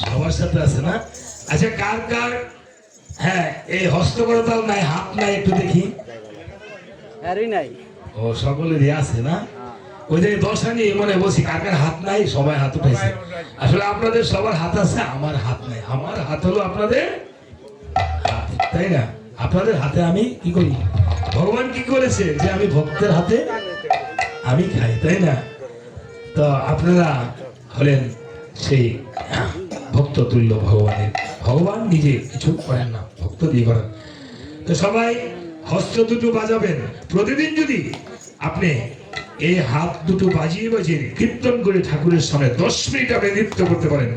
সবার সাথে আছে না? আচ্ছা, কার কার হ্যাঁ এই হস্তকরতাও নাই, হাত নাই, একটু দেখি। নাই ও সকলেরই আছে না? ওই যে দশা নিয়ে মনে বলছি কার কার হাত নাই, সবাই হাত উঠাইছে। আসলে আপনাদের সবার হাত আছে, আমার হাত নাই। আমার হাত হলো আপনাদের হাত, তাই না? আপনাদের হাতে আমি কি করি? ভগবান কি করেছে যে আমি ভক্তের হাতে আমি খাই, তাই না? তো আপনারা হলেন সেই ভক্ত তুল্য ভগবানের। ভগবান নিজে কিছু করেন না, ভক্ত দিয়ে করেন। তো সবাই হস্ত দুটো বাজাবেন। প্রতিদিন যদি আপনি এই হাত দুটো বাজিয়ে বাজিয়ে কীর্তন করে ঠাকুরের সামনে 10 মিনিট আপনি নৃত্য করতে পারেন।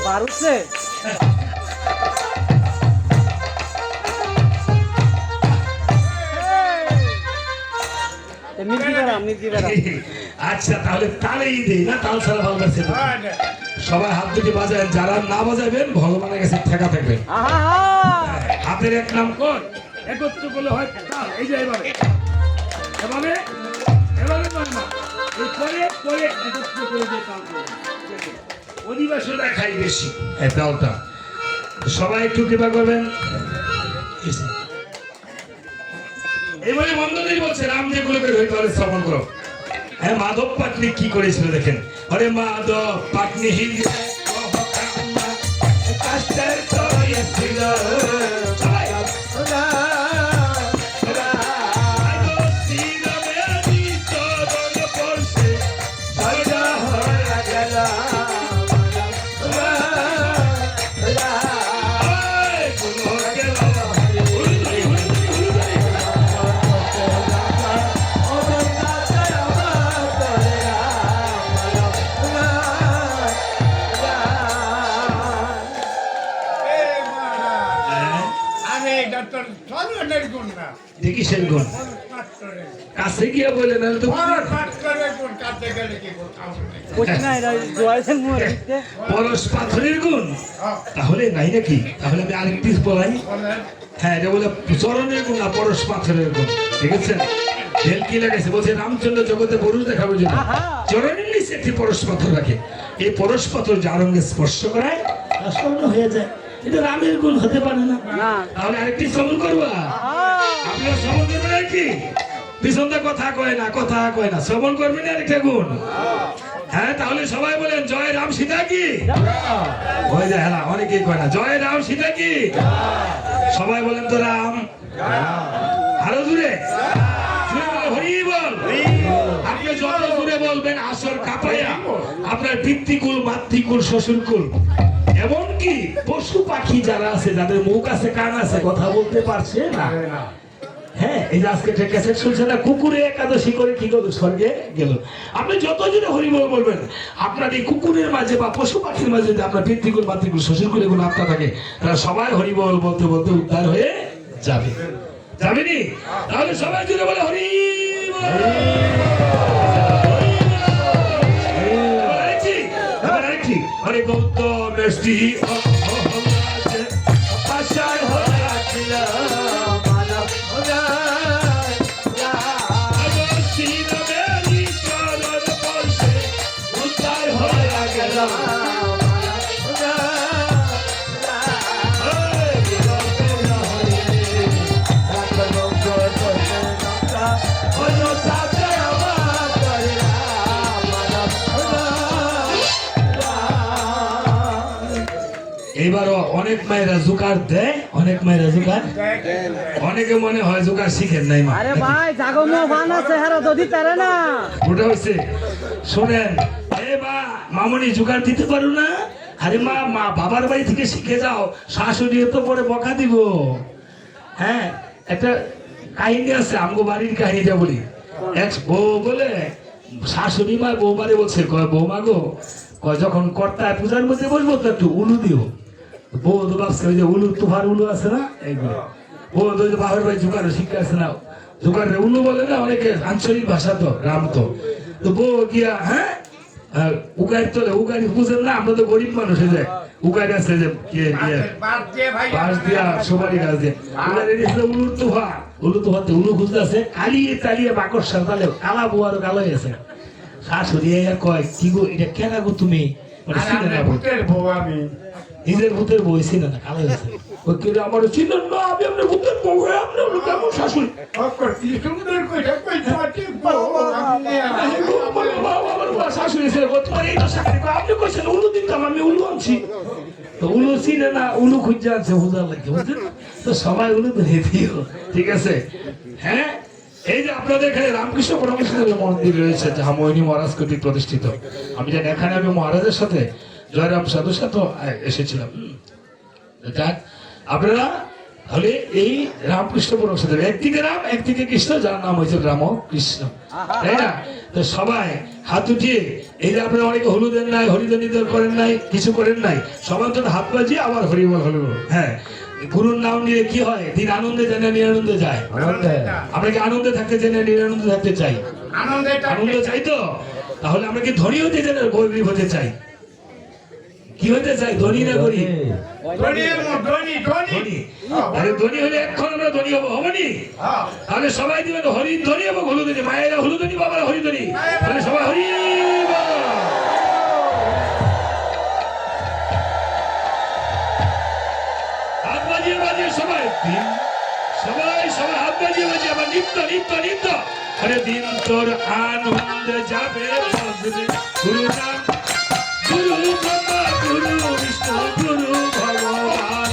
বারুছে আচ্ছা, তাহলে তালেই দেই না? তাল ছাড়া ভালো লাগছে তো? সবাই হাত দুটি বাজায়, যারা না বাজাবেন ভগবানের কাছে ঠেকা থাকবেন। হাতের এক নাম কর, একত্র করলে হয় তাল। এই যে এভাবে এভাবে এভাবে না, এই করে করে একত্র করে দিয়ে তাল করবেন। অধিবাসীরা খাই বেশি এই তালটা। সবাই একটু কৃপা করবেন। এইভাবে বন্ধুদের বলছে রাম যে গুলো করে হইতে হলে শ্রবণ করো। হ্যাঁ, মাধব পাটনি কি করেছিল দেখেন। আরে মাধব পাটনি হিন্দি দেখি সেন গুণ কাছে গিয়ে বলে না তো পরশ পাথরের গুণ তাহলে নাই নাকি? তাহলে আমি আরেকটি বলাই। হ্যাঁ, এটা বলে চরণের গুণ না, পরশ পাথরের গুণ। ঠিক আছে? কি লাগাইছে বলছে রামচন্দ্র জগতে পুরুষ দেখাবে জন্য চরণের নিচে একটি পরশ পাথর রাখে। এই পরশ পাথর যার অঙ্গে স্পর্শ করায় স্বর্ণ হয়ে যায়। এটা রামের গুণ হতে পারে না। তাহলে আরেকটি শ্রবণ করবা। আপনারা শ্রবণ করবেন আর কি? পিছনটা কথা কয় না, কথা কয় না, শ্রবণ করবেন আরেকটা গুণ। হ্যাঁ, তাহলে সবাই বলেন জয় রাম সীতা কি? ওই যে হ্যাঁ, অনেকেই কয় না জয় রাম সীতা কি। সবাই বলেন তো রাম। আরো জুড়ে হরি বল। আপনি যত জুড়ে বলবেন আসর কাঁপাইয়া আপনার পিতৃকুল, মাতৃকুল, শ্বশুরকুল, এমনকি পশু পাখি যারা আছে, যাদের মুখ আছে, কান আছে, কথা বলতে পারছে না। হ্যাঁ, এই যে আজকে ক্যাসেট শুনছে না, কুকুরে একাদশী করে কি করলো, স্বর্গে গেল। আপনি যত জনে হরিবল বলবেন, আপনার এই কুকুরের মাঝে বা পশু পাখির মাঝে যদি আপনার পিতৃকুল, মাতৃকুল, শ্বশুরকুল এগুলো আপনার থাকে, তারা সবাই হরিবল বলতে বলতে উদ্ধার হয়ে যাবে। যাবেনি? তাহলে সবাই জুড়ে বলে হরি হরে গৌতম শ্রী এবারও অনেক মায়েরা জোকার দেয়, অনেক মায়েরা জোকার, অনেকে মনে হয় জোকার শিখেন নাই মা। আরে ভাই জাগো মো বানা চেহারা দদি তারে না ওটা হইছে। শুনেন এ বা মামনি জোকার দিতে পারো না? আরে মা, মা বাবার বাড়ি থেকে শিখে যাও, শাশুড়ি তো পরে বকা দিব। হ্যাঁ, একটা কাহিনী আছে, আমগো বাড়ির কাহিনীটা বলি। এক বউ বলে শাশুড়ি মা বৌমারে বলছে, কয় বৌমা গো, কয় যখন কর্তায় পূজার মধ্যে বসবো তো একটু উলু দিও। বউ তো ভাবছে ওই যে উলু, তুফার উলু আছে না, এইগুলো। বউ তো বাবার ভাই জোগাড় শিক্ষা আছে না, জোগাড় উলু বলে না, অনেকে আঞ্চলিক ভাষা তো, রাম তো। তো বউ গিয়া হ্যাঁ আর উগাই তোলে উগাই বুঝেন না, আমরা তো গরিব মানুষ হয়ে যায়। উগাই গাছে যে বাঁশ দিয়া সুপারি গাছ দিয়ে উগাই দিয়েছিল উলু তোফাতে উলু খুঁজতে আছে কালিয়ে তালিয়ে বাকর সাঁতালে কালা বুয়ারও কালো হয়েছে। শাশুড়ি কয় কি গো এটা কেন গো তুমি মানে চিনে না নিজের ভূতের বই ছিল না কালো হয়েছে। ওই কে আমার চিনেন না আমি আপনার ভূতের বউ আপনি হলো কেমন শাশুড়ি শাশুড়ি ছিল তোমার এই দশা আপনি কইছেন উলু দিতাম আমি উলু আনছি তো উলু চিনে না উলু খুঁজে আছে হুজার লাগে বুঝলেন তো সবাই উলু ধরে দিও ঠিক আছে। হ্যাঁ এই যে আপনাদের এখানে রামকৃষ্ণ পরমহংসের মন্দির রয়েছে যাহা মোহিনী মহারাজ কর্তৃক প্রতিষ্ঠিত। আমি জানি এখানে আমি মহারাজের সাথে জয়রাম সাধুর সাথে এসেছিলাম। যাক আপনারা তাহলে এই রামকৃষ্ণ পরমহংসের একদিকে রাম একদিকে কৃষ্ণ যার নাম হয়েছে রাম কৃষ্ণ তাই না। তো সবাই হাত উঠিয়ে এই যে আপনারা অনেকে হলুদের নাই হরিদনিদর করেন নাই কিছু করেন নাই সবার জন্য হাত বাজিয়ে আবার হরিবল হলো। হ্যাঁ গুরুর নাম নিয়ে কি হয় দিন আনন্দে যায় না নিরানন্দে যায়। আমরা কি আনন্দে থাকতে চাই না নিরানন্দে থাকতে চাই? আনন্দ চাই তো তাহলে আমরা কি ধনী হতে চাই না গরিব হতে চাই? কি হতে চাই ধনী না গরিব? ধনী হলে এখন আমরা ধনী হবো হবনি তাহলে সবাই দিবেন হরি ধনী এবং হলুদনি মায়েরা হলুদনি বাবারা হরিধনী তাহলে সবাই হরি হাত বাজিয়ে বাজিয়ে সবাই সবাই সবাই হাত বাজিয়ে বাজিয়ে আবার নিত্য নিত্য নিত্য আরে দিন তোর আনন্দ যাবে গুরু নাম গুরু ব্রহ্মা গুরু বিষ্ণু গুরু ভগবান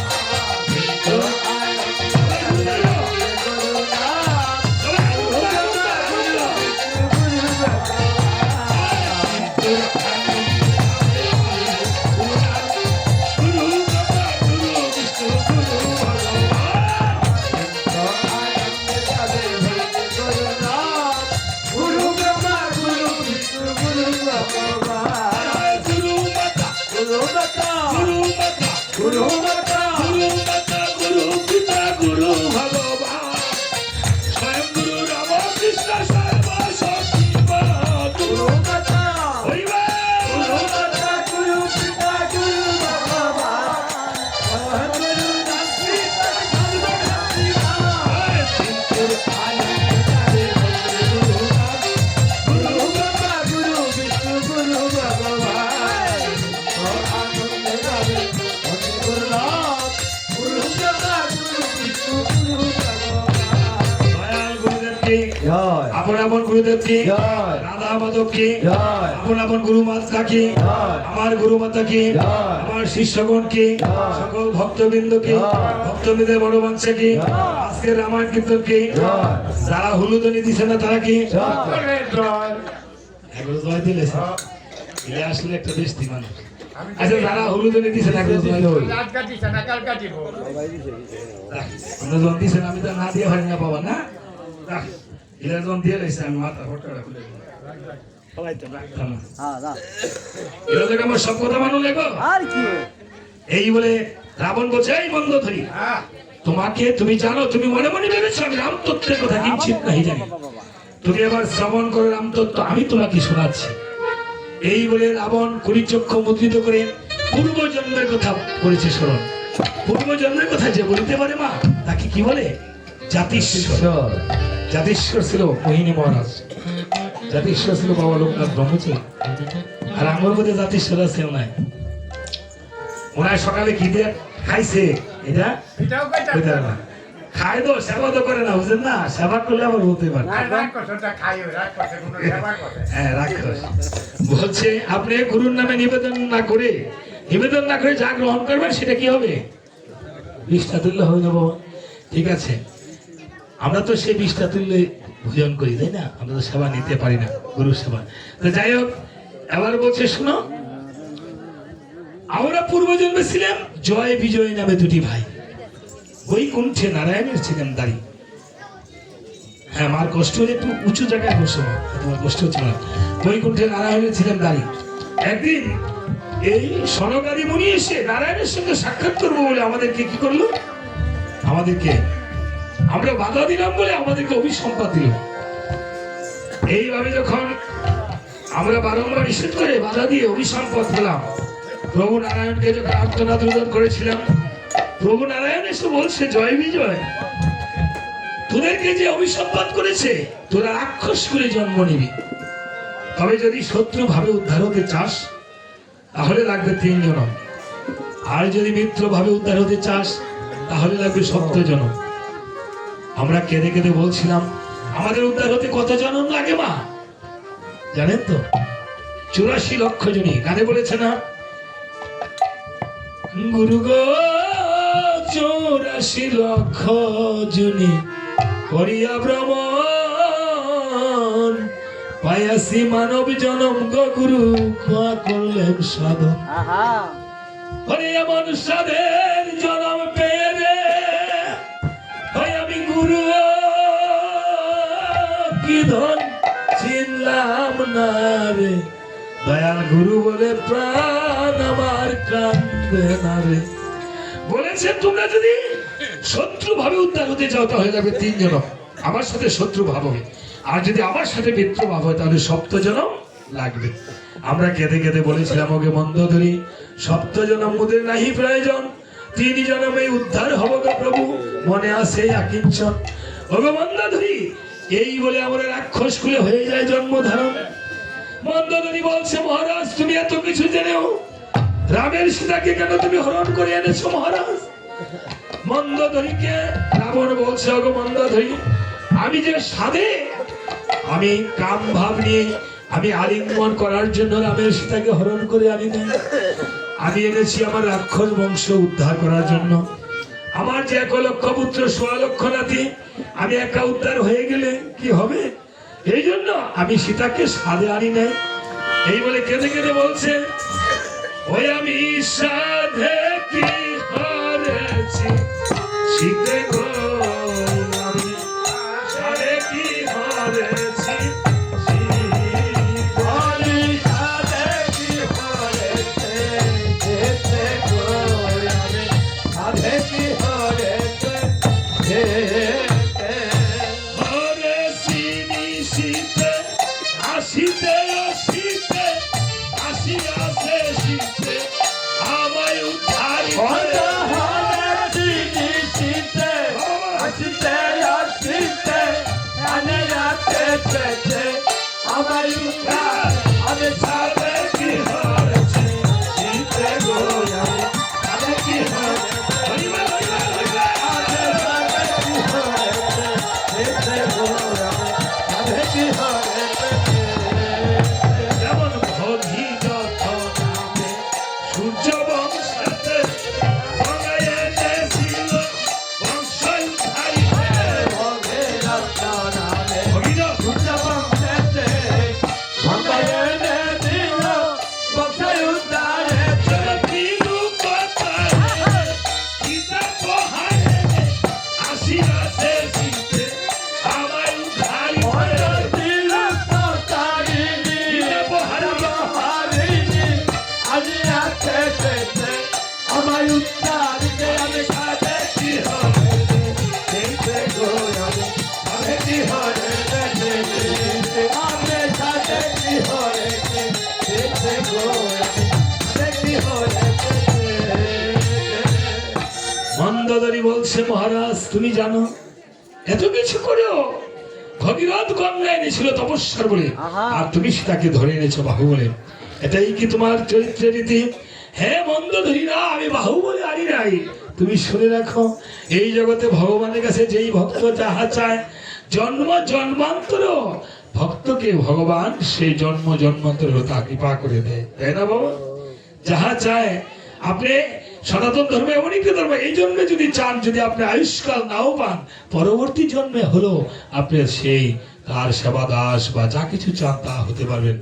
আপন আপন গুরুদেবকে রাধা মাধবকে আপন আপন গুরু মাতাকে আমার গুরু মাতাকে আমার শিষ্যগণকে সকল ভক্তবৃন্দকে ভক্তবৃন্দের বড় বংশকে আজকের রামায়ণ কীর্তনকে যারা হলুদনি দিছে না তারা কি জয় দিলে আসলে একটা বেশি মানুষ আচ্ছা যারা হলুদনি দিছে না দিছেন আমি তো না দিয়ে হয় না পাবা না দিয়ে রয়েছে আমি মাথা ফটোটা খুলে আমার সব কথা মানুষ লেগো এই বলে রাবণ বলছে এই বন্ধ ধরি তোমাকে তুমি জানো তুমি মনে মনে ভেবেছো আমি রামতত্ত্বের কথা কিঞ্চিত নাই জানি তুমি এবার শ্রবণ করো রামতত্ত্ব আমি তোমাকে শোনাচ্ছি। এই বলে রাবণ কুড়িচক্ষু মুদ্রিত করে পূর্বজন্মের কথা করেছে স্মরণ। পূর্বজন্মের কথা যে বলতে পারে মা তাকে কি বলে জাতিশ্বর। জাতিশ্বর ছিল মোহিনী মহারাজ, জাতিশ্বর ছিল বাবা লোকনাথ ব্রহ্মচারী আর আমার মধ্যে জাতিশ্বর আছে নাই ওনার সকালে খিদে খাইছে এটা না খায় তো সেবা তো করে না বুঝলেন না সেবা করলে আবার বলতে পারে হ্যাঁ রাক্ষস বলছে আপনি গুরুর নামে নিবেদন না করে যা গ্রহণ করবেন সেটা কি হবে বিষ্ঠা তুল্য হয়ে যাবো। ঠিক আছে আমরা তো সেই বিষ্ঠা তুল্য ভোজন করি তাই না আমরা তো সেবা নিতে পারি না গুরুর সেবা। তো যাই হোক এবার বলছে শুনো আমরা পূর্বজন্মে ছিলাম জয় বিজয় নামে দুটি ভাই বৈকুণ্ঠে নারায়ণের ছিলেন দাঁড়ি। হ্যাঁ আমার কষ্ট হলে একটু উঁচু জায়গায় বসো তোমার কষ্ট হচ্ছে না। বৈকুণ্ঠে নারায়ণের ছিলেন দাঁড়ি। একদিন এই সনকাদি মুনি এসে নারায়ণের সঙ্গে সাক্ষাৎ করবো বলে আমাদেরকে কি করলো আমাদেরকে আমরা বাধা দিলাম বলে আমাদেরকে অভিসম্পাদ দিল। এইভাবে যখন আমরা বারংবার নিষেধ করে বাধা দিয়ে অভিসম্পদ পেলাম। প্রভু নারায়ণকে যখন আর্তনাদ রোদন করেছিলাম, প্রভু নারায়ণ এসে বলছে জয় বিজয়, তোদেরকে যে অভিসম্পাদ করেছে তোরা রাক্ষস করে জন্ম নিবি। তবে যদি শত্রু ভাবে উদ্ধার হতে চাস তাহলে লাগবে 3 জনম, আর যদি মিত্র ভাবে উদ্ধার হতে চাস তাহলে লাগবে 7 জনম। আমরা কেঁদে কেঁদে বলছিলাম আমাদের উদ্ধার হতে কত জনম লাগে মা জানেন তো? 84 লক্ষ জনই। গানে বলেছে না, গুরু গো 84 লক্ষ জনই করিয়া ভ্রমণ, পায়াসি মানব জনম গো গুরু কোয়া করলেন সাধন। আহা হরে এমন সাধের জনম পেয়ে রে, হয় আমি গুরু কি ধন চিনলাম না রে, দয়াল গুরু বলে প্রাণ আমার কান্দে না রে। বলেছেন তোমরা যদি শত্রু ভাবে উদ্ধার হতে চাও তাহলে লাগবে 3 জনম, আমার সাথে শত্রু ভাব হবে, আর যদি আমার সাথে মিত্র ভাব হয় তাহলে 7 জনম লাগবে। আমরা কেঁদে কেঁদে বলেছিলাম ওকে মন্দোদরী 7 জনম মোদের নাহি প্রয়োজন, 3 জনমে উদ্ধার হব গো প্রভু, মনে আসে আকিঞ্চন। ওগো মন্দোদরী, এই বলে আমরা রাক্ষস কুলে হয়ে যায় জন্ম ধারণ। মন্দোদরী বলছে মহারাজ তুমি এত কিছু জেনেও রামের সীতাকে কেন তুমি হরণ করে এনেছো মহারাজ? মন্দোদরীকে রাবণ বলছে ওগো মন্দোদরী, আমি যে সাধে আমি কাম ভাব নিয়ে আমি আলিঙ্গন করার জন্য রামের সীতাকে হরণ করে আনি না, আমি এনেছি আমার রাক্ষস বংশ উদ্ধার করার জন্য। আমার যে 1 লক্ষ পুত্র 16 লক্ষ নাতি, আমি একা উদ্ধার হয়ে গেলে কি হবে, এই জন্য আমি সীতাকে সাধে আনি নাই। এই বলে কেঁদে কেঁদে বলছে ওই আমি সাধে কি হারেছি সীতে গো, আমি সাধে কি হারেছি আসিতে আসিতে আসিয়াছে শীতে আমায় উদ্ধার আমি সাধে কি হারেছি শীতে গো, আমি সাধে কি যেমন ভগীরথ নামে সূর্য বংশতে ভগাইয়ে এনেছিল বংশ উদ্ধারিতে। ভগীরথ সূর্য বংশতে ভগাইয়ে এনেছিল বংশ উদ্ধারিতে। তিরু কথায় সীতা পোহারে আসিয়াছে শীতে আমায় উদ্ধারিতে। মন্দোদরী বলছে মহারাজ তুমি জানো এত কিছু করেও ভগীরথ গঙ্গা এনেছিল তপস্যার বলে, আর তুমি সীতাকে ধরে এনেছো বাহু বলে, এটাই কি তোমার চরিত্রের রীতি? হে মন্দোদরী, না আমি বাহু বলে আনি নাই। তুমি শুনে রাখো, এই জগতে ভগবানের কাছে যেই ভক্ত যাহা চায় জন্ম জন্মান্তর ভক্তকে ভগবান সেই জন্ম জন্মান্তর তা কৃপা করে দেয়, তাই না বাবা? যাহা চায় আপনি সনাতন ধর্মে এমন একটি ধর্ম, এই জন্মে যদি চান, যদি আপনি আয়ুষ্কাল নাও পান, পরবর্তী জন্মে হলো আপনি সেই তার সেবা দাস বা যা কিছু চান তা হতে পারবেন।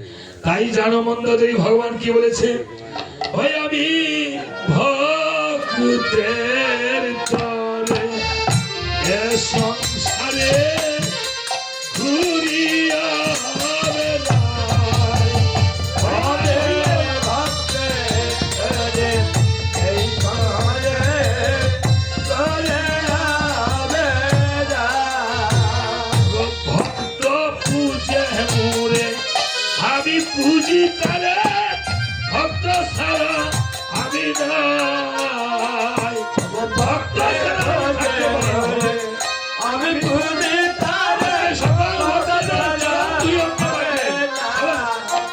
তাই জানো মন্দোদরী ভগবান কি বলেছে, ওই আমি ভক্তের তরে এ সংসারে ঘুরিয়া ভক্ত পূজে মুরে আমি নাই ভক্ত ছাড়া থাকতে পারে না। আমি তুমি তারে সকল ভক্তদের চরণ ধুলি অন্তরে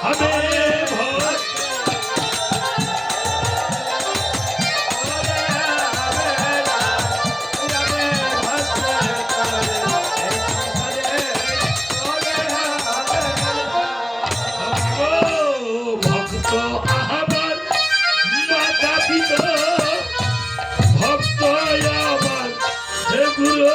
হবে ভক্ত ভক্ত আহ্বান মাতা পিতা ভক্ত আহ্বান হে গুরু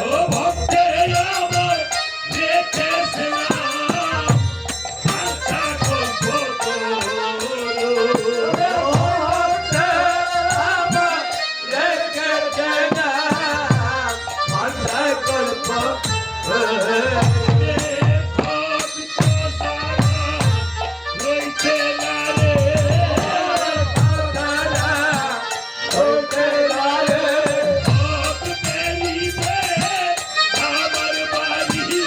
ও ভক্তে আমার রেখেছে নাম আশা করব রইতে না রে ভক্তে নিবে আমার বাড়ি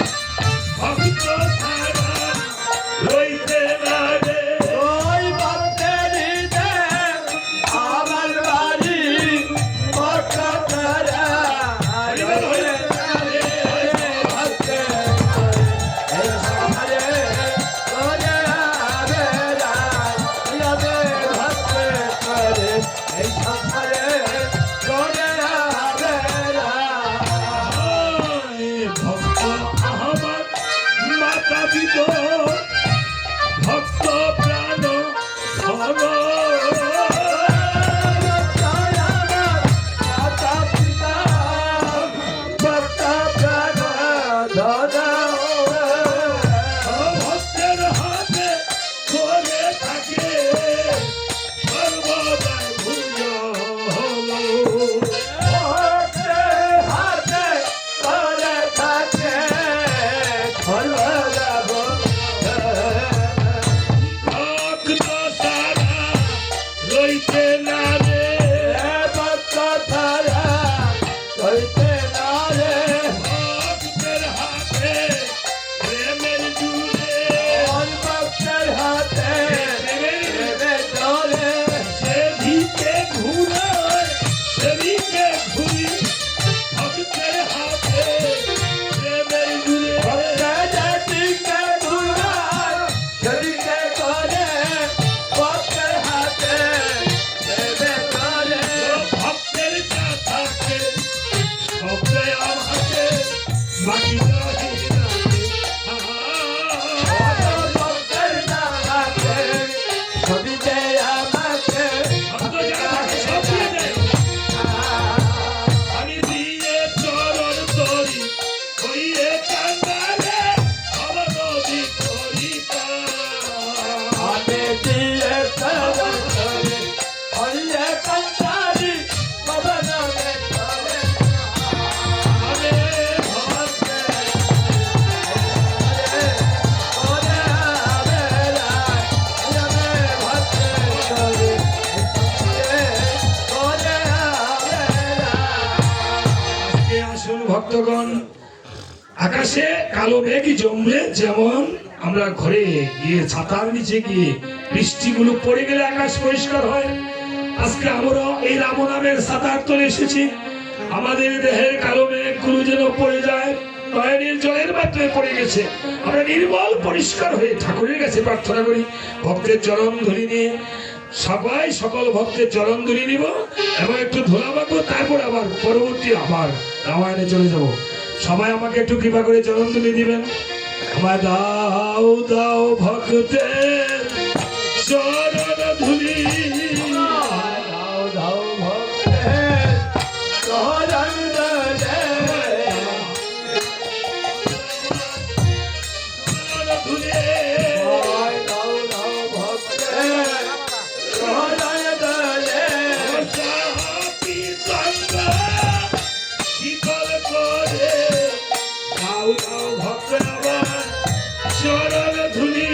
ভক্ত ছাড়া রইতে না রে ভক্ত আহ্বান মাতা পিত ভক্ত প্রাণ ধন ভক্তের হাতে করে থাকে সর্বদাই ভুল ভক্ত সারা রইতে না রে ভক্তের হাতে প্রেমের জুড়ে সেদিকে ঘুরায় সেদিকে ঘুরি ভক্তের হাতে প্রেমের জুড়ে ভক্তের যা থাকে সবটাই আমাকে বাকি রাখে না রে। ভক্ত যা থাকে সব দিয়ে দেয়। আমি দিয়ে চরণ তরি হইয়ে কান্দারে অবনতি করি আজকে আসুন ভক্তগণ আকাশে কালো মেঘ জমলে যেমন আমরা ঘরে গিয়ে ছাতার নিচে গিয়ে বৃষ্টিগুলো পড়ে গেলে আকাশ পরিষ্কার হয় আজকে আমরা এই রাম নামের ছাতার তলে এসেছি আমাদের দেহের কালো মেঘগুলো যেন পড়ে যায় নয়নের জলের মাধ্যমে পড়ে গেছে আমরা নির্মল পরিষ্কার হয়ে ঠাকুরের কাছে প্রার্থনা করি ভক্তের চরণ ধরি নিয়ে সবাই সকল ভক্তের চরণ ধরি নিব এবং একটু ধোলা মাখবো তারপর আবার পরবর্তী আবার রামায়ণে চলে যাব সবাই আমাকে একটু কৃপা করে চরণ তুলে দিবেন আমায় দাও দাও ভক্তের চরণ ধুলি চরণ ধুলি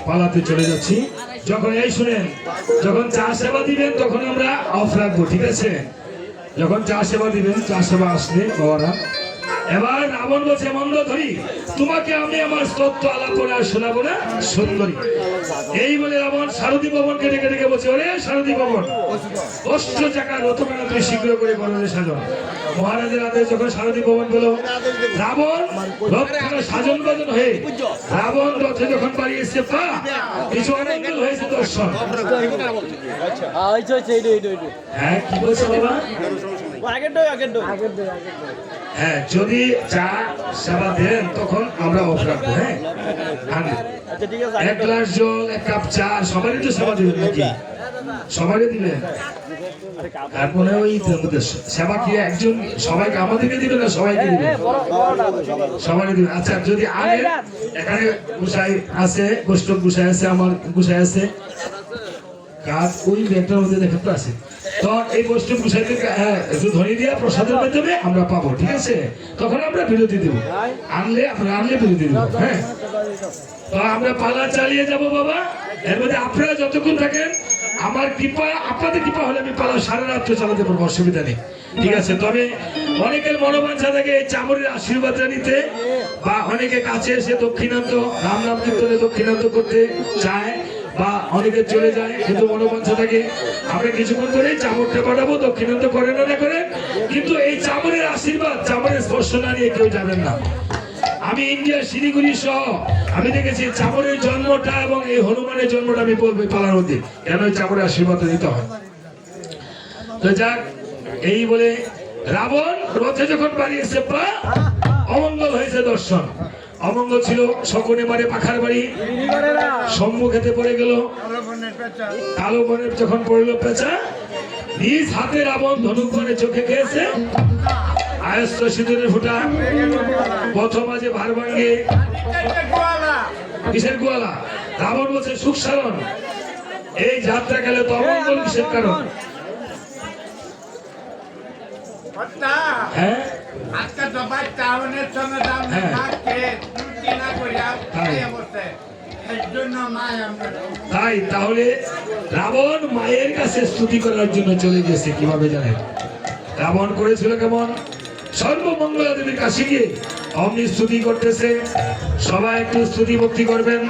পালাতে চলে যাচ্ছি। যখন এই শুনেন, যখন চা সেবা দিবেন তখন আমরা অফ রাখবো, ঠিক আছে? যখন চা সেবা দিবেন, চা সেবা আসলে বাবারা, এবার রাবণ বলছে মন্দোধরি, তোমাকে আমি আমার স্তোত্র আলাপনা শোনাবো না সুন্দরী। এই বলে রাবণ সারথি ভবনকে ডেকে ডেকে বলছে, ওরে সারথি ভবন, অষ্ট চাকা রথখানা তুই শীঘ্র করে করলে সাজন। মহারাজের আদেশ যখন সারথি ভবন গেল, রাবণ রথখানা সাজন বাজন হয়ে রাবণ রথে যখন বাড়িয়েছে পা, কিছু অমঙ্গল হয়েছে দর্শন। হ্যাঁ কি বলছে বাবা? হ্যাঁ, যদি চা সেবা দেন তখন আমরা অফ রাখবো। হ্যাঁ, এক গ্লাস জল, এক কাপ চা, সবারই তো সেবা দিবেন নাকি? সবারই দিবেন। তারপরে ওই সেবা কি একজন সবাইকে আমাদেরকে দিবে না সবাইকে দিবে? সবারই দিবে। আচ্ছা, যদি আগে এখানে গুসাই আছে, বৈষ্ণব গুসাই আছে, আমার গুসাই আছে, কাজ ওই ব্যাগটার মধ্যে দেখে তো আছে। তো এই বৈষ্ণব গুসাইদেরকে একটু ধরিয়ে দিয়ে প্রসাদের মাধ্যমে আমরা পাবো, ঠিক আছে? তখন আমরা বিরতি দেবো, আনলে বিরতি দেবো। হ্যাঁ, তো আমরা পালা চালিয়ে যাব বাবা। এর মধ্যে আপনারা যতক্ষণ থাকেন, আমার কৃপা, আপনাদের কৃপা হলে আমি পালা সারা রাত্র চালাতে পারবো, অসুবিধা নেই, ঠিক আছে? তবে অনেকের মনোবাঞ্ছা থাকে এই চামড়ের আশীর্বাদটা নিতে, বা অনেকে কাছে এসে দক্ষিণান্ত রাম নাম কীর্তনে দক্ষিণান্ত করতে চায়, বা অনেকে চলে যায়, কিন্তু মনোবাঞ্ছা থাকে। আমরা কিছুক্ষণ ধরে চামড়টা পাঠাবো, দক্ষিণান্ত করেন না করেন, কিন্তু এই চামড়ের আশীর্বাদ, চামড়ের স্পর্শ না নিয়ে কেউ যাবেন না। আমি ইন্ডিয়া শিলিগুড়ি সহ আমি দেখেছি চামড়ের জন্মটা এবং এই হনুমানের জন্মটা আমি বলবো পালার মধ্যে, কেন এই চামড়ের আশীর্বাদ দিতে হয়। তো যাক, এই বলে রাবণ রথে যখন বাড়িয়েছে পা, অমঙ্গল হয়েছে দর্শন। অমঙ্গল ছিল শকুনে মারে পাখার বাড়ি, সম্মুখেতে পড়ে গেল কালো বনের, যখন পড়ল পেঁচা, নিজ হাতে রাবণ ধনুক বনে চোখে খেয়েছে, আয়স্ত সিঁদুরের ফুটা, পথ মাঝে ভার ভাঙ্গে কিসের গোয়ালা। রাবণ বলছে সুখ সারণ, এই যাত্রা গেলে তো অমঙ্গল কিসের কারণ? হ্যাঁ, আজকে সবাই টাউনের সঙ্গে দাম থাকতে চুক্তি না করিয়া বসে, এর জন্য মায় আমরা। তাই তাহলে রাবণ মায়ের কাছে স্তুতি করার জন্য চলে গেছে। কিভাবে জানেন? রাবণ করেছিল কেমন? সর্বমঙ্গলা দেবীর কাছে গিয়ে অমনি স্তুতি করতেছে। সবাই একটু স্তুতি ভক্তি করবেন।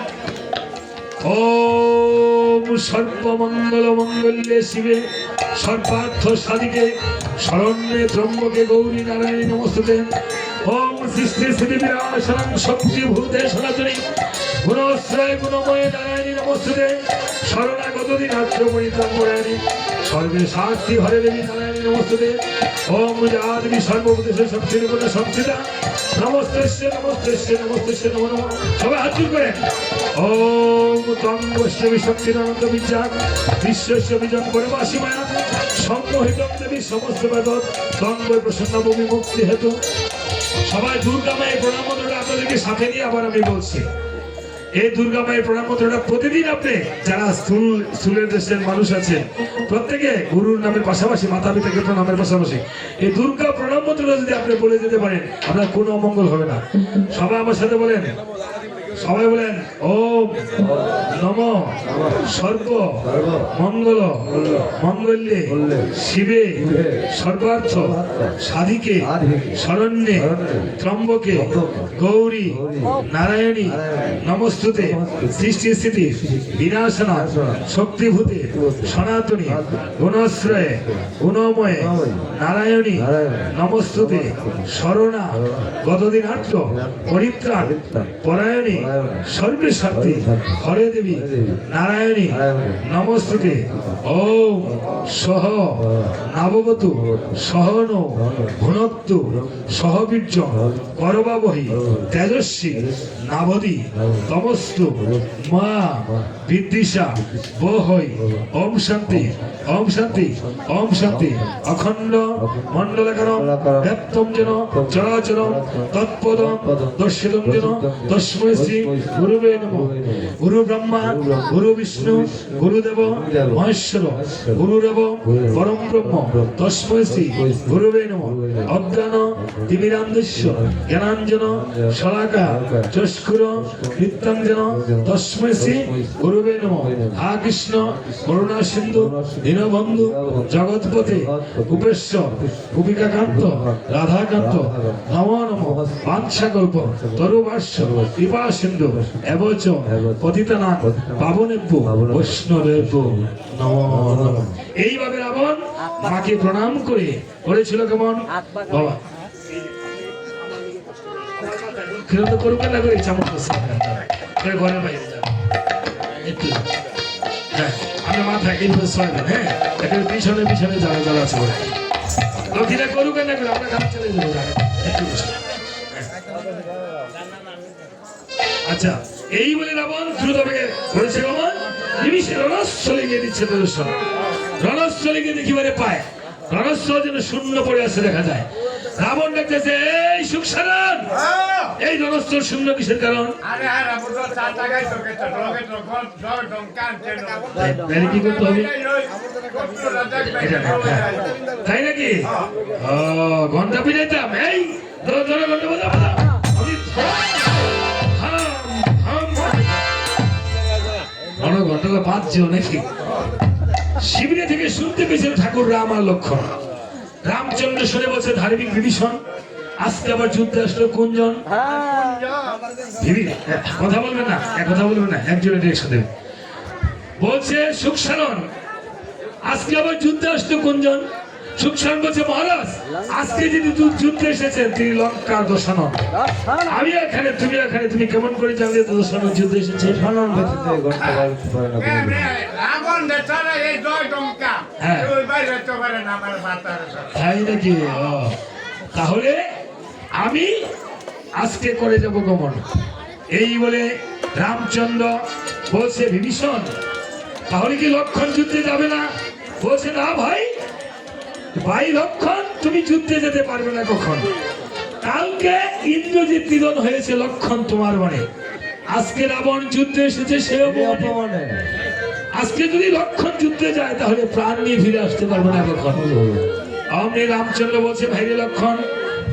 ওম সর্বমঙ্গল মঙ্গলে শিবে সর্বার্থ সাধিকে শরণ্যে ত্রম্বকে গৌরী নারায়ণী নমস্তুতে। ওম সৃষ্টি স্থিতি বিনাশনং শক্তি ভূতে সনাতনী গুণশ্রয় গুণময় নারায়ণী নমস্তুতে। শরণাগত দিনাত্র পরিত্রাণায়ণী সর্বে সাক্ষী হরে দেবী নারায়ণী নমস্তুতে। ওম যাদেবী সর্বভূতেষু শক্তিরূপে সংস্থিতা নমস্তেস্য নমস্তেস্য নমস্তেস্য নমো নমঃ। সবাই হাত জোড় করেন। ওম ত্বং বৈষ্ণবী শক্তিরানন্দ বিদ্যা বিশ্বস্য বিজন পরমাসি মায়া সম্মোহিতং দেবী সমস্ত বেদত ত্বং বৈ প্রসন্ন ভূমি মুক্তি হেতু। সবাই দুর্গা মায়ের প্রণাম মন্ত্রটা আপনাদেরকে সাথে নিয়ে আবার আমি বলছি। এই দুর্গা মায়ের প্রণাম মন্ত্রটা প্রতিদিন আপনি যারা স্থূলের দেশের মানুষ আছে প্রত্যেকে গুরুর নামের পাশাপাশি মাতা পিতাকে প্রণামের পাশাপাশি এই দুর্গা প্রণাম মন্ত্রটা যদি আপনি বলে যেতে পারেন, আপনার কোনো অমঙ্গল হবে না। সবাই আমার সাথে বলেন, সবাই বলেন ওম নম সর্ব মঙ্গল মঙ্গল্যে শিবে সর্বার্থ সাধিকে শরণ্যে ত্রম্বকে গৌরী নারায়ণী নমস্তুতে। সৃষ্টি স্থিতি বিনাশনা শক্তিভূতে সনাতনী গুণশ্রয়ে গুণময়ে নারায়ণী নমস্তুতে। শরণা গতদিনাত্র পরিত্রাণ পরায়ণী সর্বে শক্তি হরে দেবী নারায়ণী নমস্তুতে। ওম সহ নববতু সহন ভুনত্তু সহবীর্য করবাবহি তেজস্বী নাভদি তমস্তু মা বিদ্বিষা বহৈ। ওম শান্তি ওম শান্তি ওম শান্তি। অখণ্ড মণ্ডলকারম ব্যক্তম যেন চরাচরম তৎপদম দর্শিতম যেন তস্মৈ শ্রী গুরুবে নমঃ। গুরু ব্রহ্মা গুরু বিষ্ণু গুরুদেব মহেশ্বর গুরুরেব পরম ব্রহ্ম তস্मै শ্রী গুরুবে নমঃ। অজ্ঞান তিমিরান্ধস্য জ্ঞানাঞ্জন শলাকা চক্ষুর নিত্যাঞ্জন তস্मै শ্রী গুরুবে নমঃ। হা কৃষ্ণ করুণা সিন্ধু দীনবন্ধু জগৎপতি উপেশ্বর গোপিকাকান্ত রাধাকান্ত নমো নমঃ। বাঞ্ছাকল্প তরুভাষ্য কৃপা সিন্ধু এবচ পতিতানাং পাবনেভ্যো বৈষ্ণবেভ্যো নমো নমঃ। এইভাবে রাবণ মাকে প্রণাম করে করেছিল কেমন বাবা তো করুক না করে চামচ ঘরের বাইরে যাবে একটু হ্যাঁ আমরা মাথা এইভাবে সরাবেন হ্যাঁ এখানে পিছনে পিছনে যারা যারা আছে ওরা লক্ষ্মীরা করুক না করে আমরা কাজ চলে যাবো একটু বসে। আচ্ছা এই বলে রাবণ দ্রুতবেগে করেছে রাবণ নিমিষে রণস্থলে গিয়ে দিচ্ছে প্রদর্শন। রণস্থলে গিয়ে দেখিবারে পায় রণস্থল যেন শূন্য পড়ে আসছে দেখা যায়। রাবণ ডাকতেছে এই সুখসাধন এই রণস্থল শূন্য কিসের কারণ? আরে আরে বুঝো চাটা গাই তোকে তো রোগে তো গল জল ডঙ্কান কেন তাহলে কি করতে হবে তাই নাকি? ও ঘন্টা পিটাইতাম এই ধরো ধরো ঘন্টা বাজা বাজা ঘন্টাটা বাজছে নাকি? শিবিরে থেকে শুনতে পেয়েছেন ঠাকুর রাম আর লক্ষ্মণ। রামচন্দ্র শুনে বলছে ধার্মিক বিভীষণ আজকে আবার যুদ্ধে আসলো কোনজন? কথা বলবেন না কথা বলবেন না একজনের ডিরেকশন দেবে। বলছে সুখসাধন আজকে আবার যুদ্ধে আসলো কোনজন? সুখসাধন বলছে মহারাজ আজকে যিনি যুদ্ধে এসেছেন তিনি লঙ্কার দশানন। আমি এখানে তুমি কেমন করে জানলে দশানন যুদ্ধে এসেছে? রাবণ দেশারে এই জয় ডঙ্কা ওই বাইরে তো পারে না আমার মাথার তাই নাকি? তাহলে আমি আজকে করে যাব গমন। এই বলে রামচন্দ্র বলছে বিভীষণ তাহলে কি লক্ষণ যুদ্ধে যাবে না? বলছে না ভাই লক্ষণ তুমি যুদ্ধে যেতে পারবে না কখন। কালকে ইন্দ্রজিৎ নিধন হয়েছে লক্ষণ তোমার মনে। আজকে রাবণ যুদ্ধে এসেছে সেও মনে। আজকে যদি লক্ষণ যুদ্ধে যায় তাহলে প্রাণ নিয়ে ফিরে আসতে পারবে না কখন। অমনি রামচন্দ্র বলছে ভাইরে লক্ষণ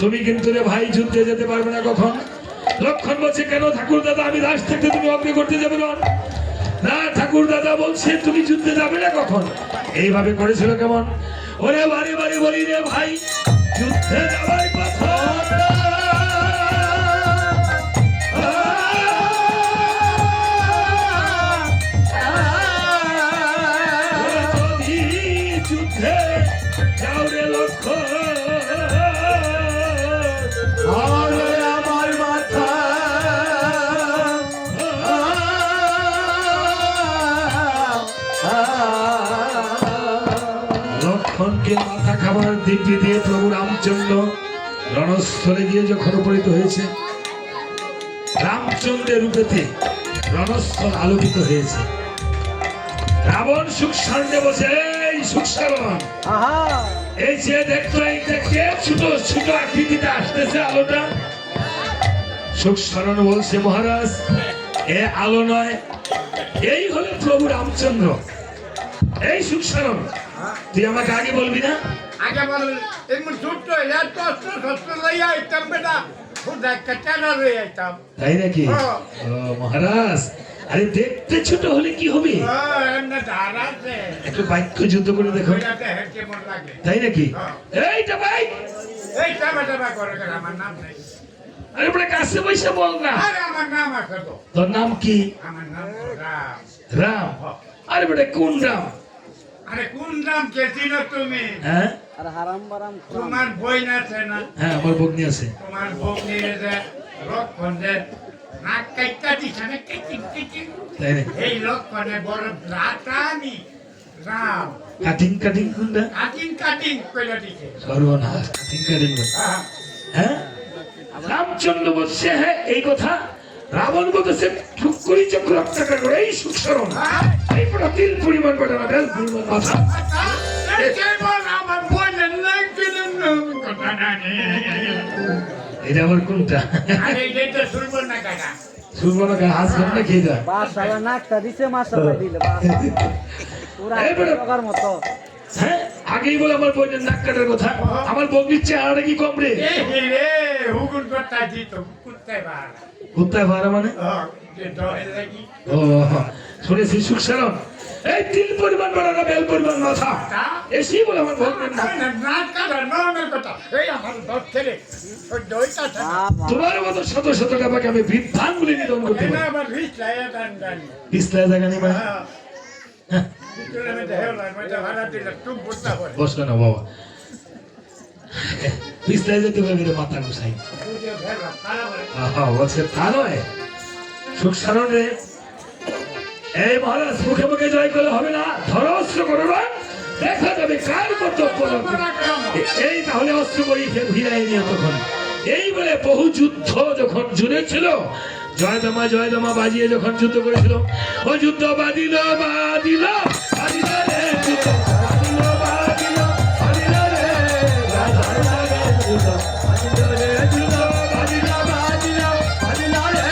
তুমি কিন্তু রে ভাই যুদ্ধে যেতে পারবে না কখন। লক্ষণ বলছে কেন ঠাকুর দাদা আমি রাজ থাকতে তুমি অগ্নি করতে যাবে না ঠাকুর দাদা বলছে তুমি যুদ্ধে যাবে না কখন। এইভাবে করেছিল কেমন? ওরে বাড়ি বাড়ি বলি রে ভাই যুদ্ধে যাবার কথা যুদ্ধে যাও রে লক্ষণ আমার মাথা লক্ষণকে মাথা খাবার দিব্যি দিয়ে প্রভু রামচন্দ্র রণস্থলে গিয়ে যখন উপনীত হয়েছে রামচন্দ্রের রূপেতে রণস্থল আলোকিত হয়েছে। রাবণ সুখসাধনে বসে এই সুখসাধন এই যে দেখতো এই দেখে ছোট ছোট আকৃতিতে আসতেছে আলোটা। সুখসাধন বলছে মহারাজ এ আলো নয় এই হলো প্রভু রামচন্দ্র। এই সুখসাধন তুই আমাকে আগে বলবি না? আগে বল এমন ছোট্ট এত অস্ত্র লইয়া আইতাম বেটা খুদা কেনা লই আইতাম তাই নাকি? ও মহারাজ আরে দেখতে ছোট হলে কি হবে? এমনি ধারা আছে একটু বাক্য যুদ্ধ করে দেখো ওইটাতে হেঁটে মন লাগে তাই নাকি? এইটা ভাই এই টাবা করে কেন আমার নাম নেই। আরে বড় কাছে বসে বল না। আরে আমার নাম আছে তো। তোর নাম কি? আমার নাম রাম। রাম? আরে বড় কোন রাম? আরে কোন রাম কে চিনো তুমি? হ্যাঁ আর হারাম বারাম তোমার বই আছে না? হ্যাঁ আমার বগ্নি আছে। তোমার বগ্নি যে লক্ষণে নাক কাইটা দিছে না কিচিং তাই নাকি? এই লক্ষণে বড় রাতানি রাম কাটিং কাটিং কোনটা? কাটিং কইলা দিছে। সর্বনাশ কাটিং কাটিং হ্যাঁ রামচন্দ্র বলছে হ্যাঁ এই কথা। রাবণ বলতেছে ঠুক করি চক্র রক্তাকার করে এই সুখসাধন এই বড় তিল পরিমাণ বড় না বেল পরিমাণ মাথা। আমার বইনের নাক দিলেন এটা আবার কোনটা? আরে এইটা শুনবো না কাকা শুনবো না কেন হাসবেন না খেয়ে যায় বাসালা নাকটা দিছে মাসালা দিলে বাস। পুরা এবারে- টাকার মতো হ্যাঁ আগেই বলে আমার বোনের নাক কাটার কথা আমার বগলির চেহারাটা কি কম রে এই রে হুকুন করতে দিত কুত্তে বার কোথায় ভাড়া মানে যে দহে লাগি ও শুনেছি সুখসারণ এই তিল পরিমাণ বড় না বেল পরিমাণ মাথা এসি বলে আমার বলবেন না নাক কাটা নর্মাল কথা এই আমার দশ ছেলে ওই দইটা বাবা তোমার মতো শত শত টাকাকে আমি বৃদ্ধাঙ্গুলি নিধন করতে এই না পারি আবার রিচ লাইয়া টান টান পিছলায় জায়গা নেই মানে হ্যাঁ ভিতরে মধ্যে হেলা মধ্যে ভাড়া দিলে টুক বুঝতে পারে বসলো না বাবা পিছলায় যেতে পারবি রে মাথা গুছাই বুঝে ফেলা খারাপ হয় বলছে তা নয় সুখসারণ রে এই মহারাজ মুখে মুখে জয় করলে হবে না ধরো অস্ত্র করো না দেখা যাবে কার কর্তব্য এই তাহলে অস্ত্র করি ফিরাই নিয়ে তখন এই বলে বহু যুদ্ধ যখন জুড়েছিল জয়দমা বাজিয়ে যখন যুদ্ধ করেছিল ও যুদ্ধ বাদিল বাদিল বাদিল রে যুদ্ধ বাদিল বাদিল বাদিল রে বাদিল রে যুদ্ধ বাদিল রে যুদ্ধ বাদিল বাদিল বাদিল রে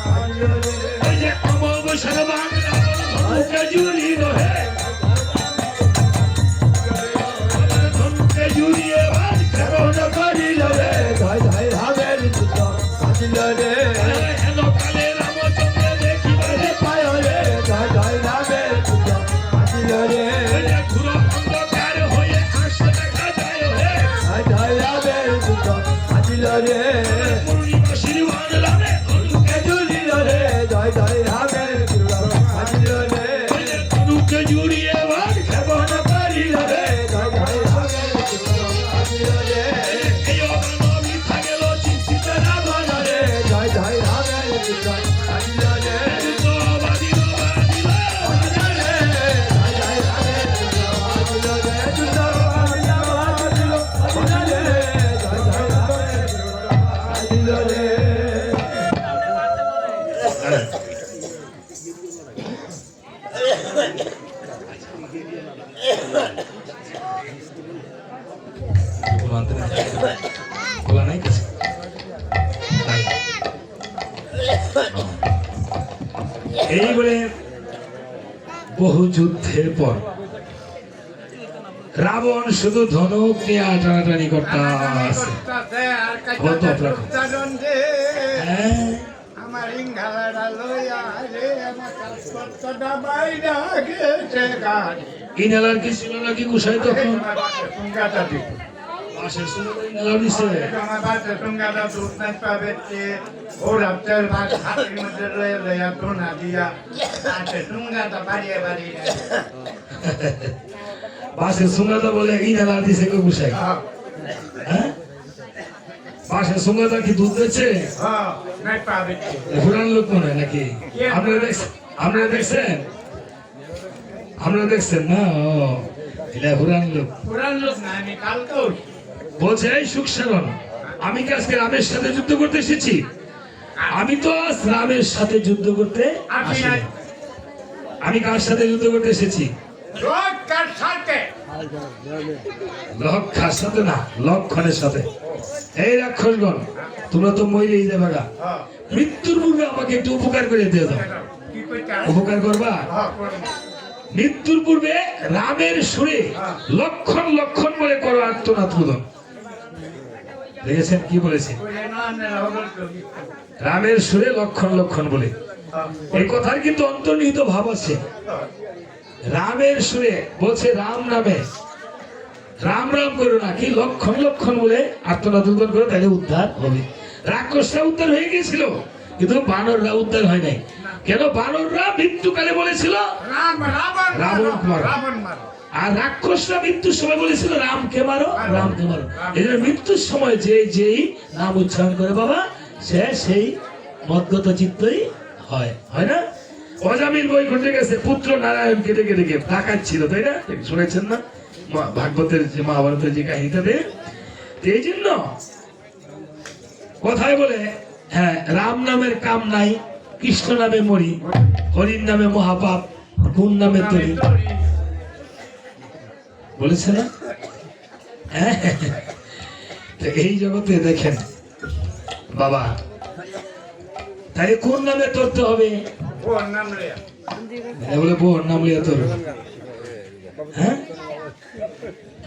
বাদিল রে ওই যে অমাবস্যার বাংলা ধনুকে জুড়িল হে ধনুকে জুড়িয়ে ভাত কেমন করিল রে হেন কালে রামচন্দ্র দেখিবারে পায় রে ওই যে ঘুর অন্ধকার হয়ে আসে দেখা যায় হে পূর্ণিমা শ্রীমান রামে ধনুকে জুড়িল রে ওই যে ধনুকে জুড়িয়ে ভাত কেমন করিল রে এই অগানবি থাকেল চিন্তিত রাবণ রে যুদ্ধ বাদিল বাদিল বলা নাই কিছু এই বলে বহু যুদ্ধের পর রাবণ শুধু ধনুক নিয়ে টানাটানি করতে আছে কত প্রকার। হ্যাঁ, আমার ইংহালাটা লইয়া রে আমার কাজকর্তাটা বাইরা গেছে গাড়ি ইনালার কি ছিল নাকি গুছাই তখন আমার বাসে সুঙ্গাটা দিত পাশের ছিল না, ইনালার দিছে আমার বাসে সুঙ্গাটা দুধ নাই পাবে ও রাতের মাছ হাতের মধ্যে লইয়া লইয়া ধোনা দিয়া আছে সুঙ্গাটা বাড়িয়ে বাড়িয়ে পাশের সুঙ্গাতা বলে ইনালার দিছে কেউ গুছাই হ্যাঁ পাশের সুঙ্গাতা কি দুধ দিচ্ছে নাই পাবে পুরান লোক মনে হয় নাকি আপনারা দেখছেন না ও এটা পুরান লোক পুরান লোক না আমি কালকেও বলছে এই সুখসারণ আমি কি আজকে রামের সাথে যুদ্ধ করতে এসেছি আমি তো আজ রামের সাথে যুদ্ধ করতে আসিনি। আমি কার সাথে যুদ্ধ করতে এসেছি রোজকার সাথে লক্ষার সাথে না লক্ষণের সাথে এই রাক্ষসগণ তোমরা তো মইলেই যাবে গা মৃত্যুর পূর্বে আমাকে একটু উপকার করে দিয়ে দাও কি কইতে উপকার করবা মৃত্যুর পূর্বে রামের সুরে লক্ষণ লক্ষণ বলে করো আত্মনাথ রোদন দেখেছেন কি বলেছে রামের সুরে লক্ষণ লক্ষণ বলে এই কথার কিন্তু অন্তর্নিহিত ভাব আছে রামের সুরে বলছে রাম নামে রাম রাম করো না কি লক্ষণ লক্ষণ বলে আত্মনাথ রোদন করে তাহলে উদ্ধার হবে রাক্ষসরা উদ্ধার হয়ে গিয়েছিল কিন্তু বানররা উদ্ধার হয় নাই কেন বানররা মৃত্যুকালে বলেছিল রাবণ মারো আর রাক্ষসরা মৃত্যুর সময় বলেছিল রামকে মারো রামকে মারো এই জন্য মৃত্যুর সময় যেই নাম উচ্চারণ করে বাবা সে সেই মদ্গত চিত্তই হয় হয় না অজামিল বই ঘটে গেছে পুত্র নারায়ণ কেটে কেটে গিয়ে ডাকাচ্ছিল তাই না শুনেছেন না ভাগবতের যে মহাভারতের যে কাহিনীটাতে এই জন্য কথায় বলে হ্যাঁ রাম নামের কাম নাই কৃষ্ণ নামে মরি হরির নামে মহাপাপ কোন নামে তরি বলেছে না তো এই জগতে দেখেন বাবা তাহলে কোন নামে ধরতে হবে? ওর নাম রে বলে বোর নাম লিয়া তোর, হ্যাঁ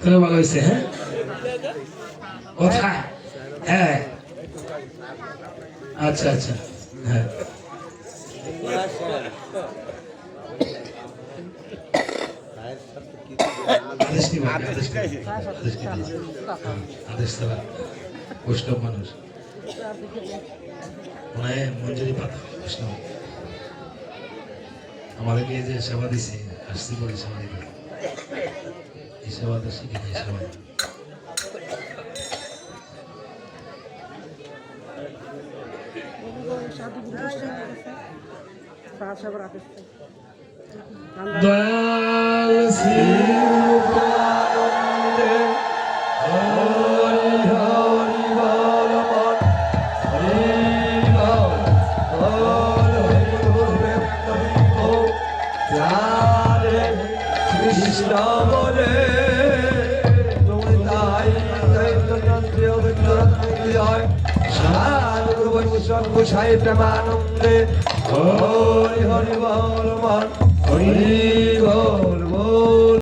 তাহলে ভালো হয়েছে। হ্যাঁ কথা, হ্যাঁ আচ্ছা আচ্ছা, হ্যাঁ আদেশ নিব, আদেশ ছাড়া বৈষ্ণব মানুষ মনে হয় মঞ্জুরি পাতা বৈষ্ণব আমাদের নিয়ে যে সেবা দিছে আসছি বলে সেবা দিতে, এই সেবাটা শিখে এই সেবা দয়াল শিবানন্দে হরি হরি বল মন, হরি বল বল হরি বল বল, রাধে কৃষ্ণ বলে তুমি তাই চৈতন্যেও বিদ্যুৎ সাধু বৈষ্ণব গোসাই প্রেমানন্দে হরি হরি বল মন, হরি বল বল।